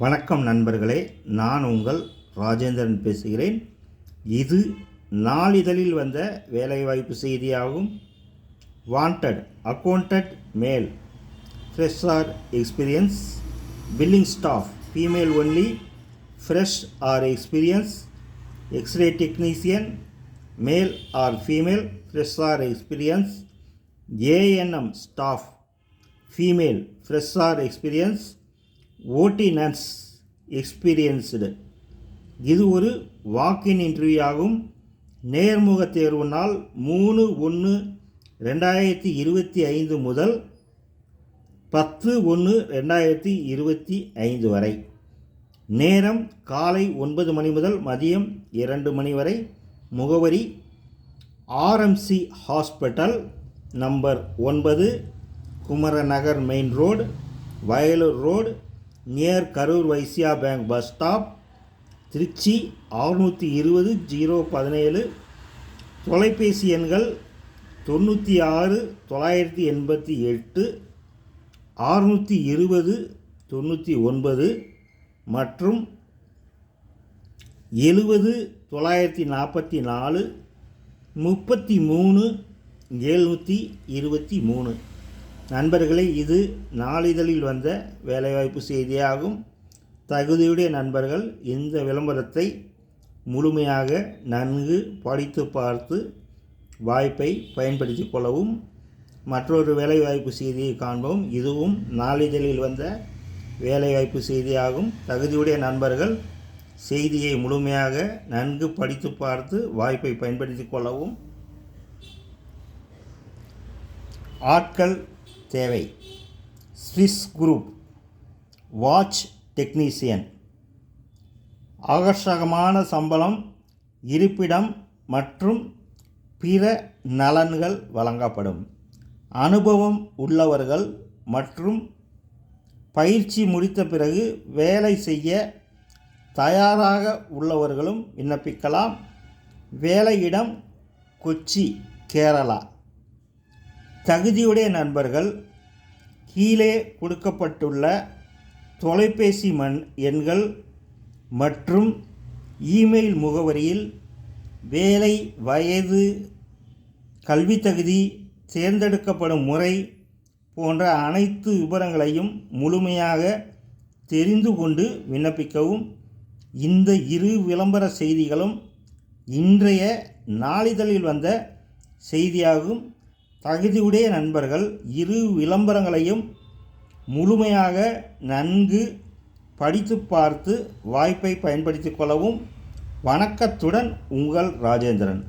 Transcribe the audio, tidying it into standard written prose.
வணக்கம் நண்பர்களே, நான் உங்கள் ராஜேந்திரன் பேசுகிறேன். இது நாளிதழில் வந்த வேலைவாய்ப்பு செய்தியாகும். Wanted accountant male, fresh or experience, billing staff female only, fresh or experience, X ray technician male or female, fresh or experience, ANM staff female, fresh or experience, OT nurse experienced. இது ஒரு வாக்கின் இன்டர்வியூ ஆகும். நேர்முக தேர்வு நாள் 3/1/2025 முதல் 10/1/2025 வரை. நேரம் காலை 9 மணி முதல் மதியம் 2 மணி வரை. முகவரி RMC hospital, number 9, Kumaranagar main road, Vayalur road, near Karur Vysya bank bus stop, Trichy 620-017. தொலைபேசி எண்கள் 96-988 620-99 மற்றும் 70-944 33-723. நண்பர்களே, இது நாளிதழில் வந்த வேலைவாய்ப்பு செய்தியாகும். தகுதியுடைய நண்பர்கள் இந்த விளம்பரத்தை முழுமையாக நன்கு படித்து பார்த்து வாய்ப்பை பயன்படுத்தி கொள்ளவும். மற்றொரு வேலைவாய்ப்பு செய்தியை காண்போம். இதுவும் நாளிதழில் வந்த வேலைவாய்ப்பு செய்தியாகும். தகுதியுடைய நண்பர்கள் செய்தியை முழுமையாக நன்கு படித்து பார்த்து வாய்ப்பை பயன்படுத்தி கொள்ளவும். ஆட்கள் தேவை. Swiss group watch technician. ஆகர்ஷகமான சம்பளம், இருப்பிடம் மற்றும் பிற நலன்கள் வழங்கப்படும். அனுபவம் உள்ளவர்கள் மற்றும் பயிற்சி முடித்த பிறகு வேலை செய்ய தயாராக உள்ளவர்களும் விண்ணப்பிக்கலாம். வேலையிடம் கொச்சி, கேரளா. தகுதியுடைய நண்பர்கள் கீழே கொடுக்கப்பட்டுள்ள தொலைபேசி எண்கள் மற்றும் இமெயில் முகவரியில் வேலை, வயது, கல்வி தகுதி, தேர்ந்தெடுக்கப்படும் முறை போன்ற அனைத்து விவரங்களையும் முழுமையாக தெரிந்து கொண்டு விண்ணப்பிக்கவும். இந்த இரு விளம்பர செய்திகளும் இன்றைய நாளிதழில் வந்த செய்தியாகும். தகுதியுடைய நண்பர்கள் இரு விளம்பரங்களையும் முழுமையாக நன்கு படித்து பார்த்து வாய்ப்பை பயன்படுத்தி கொள்ளவும். வணக்கத்துடன் உங்கள் ராஜேந்திரன்.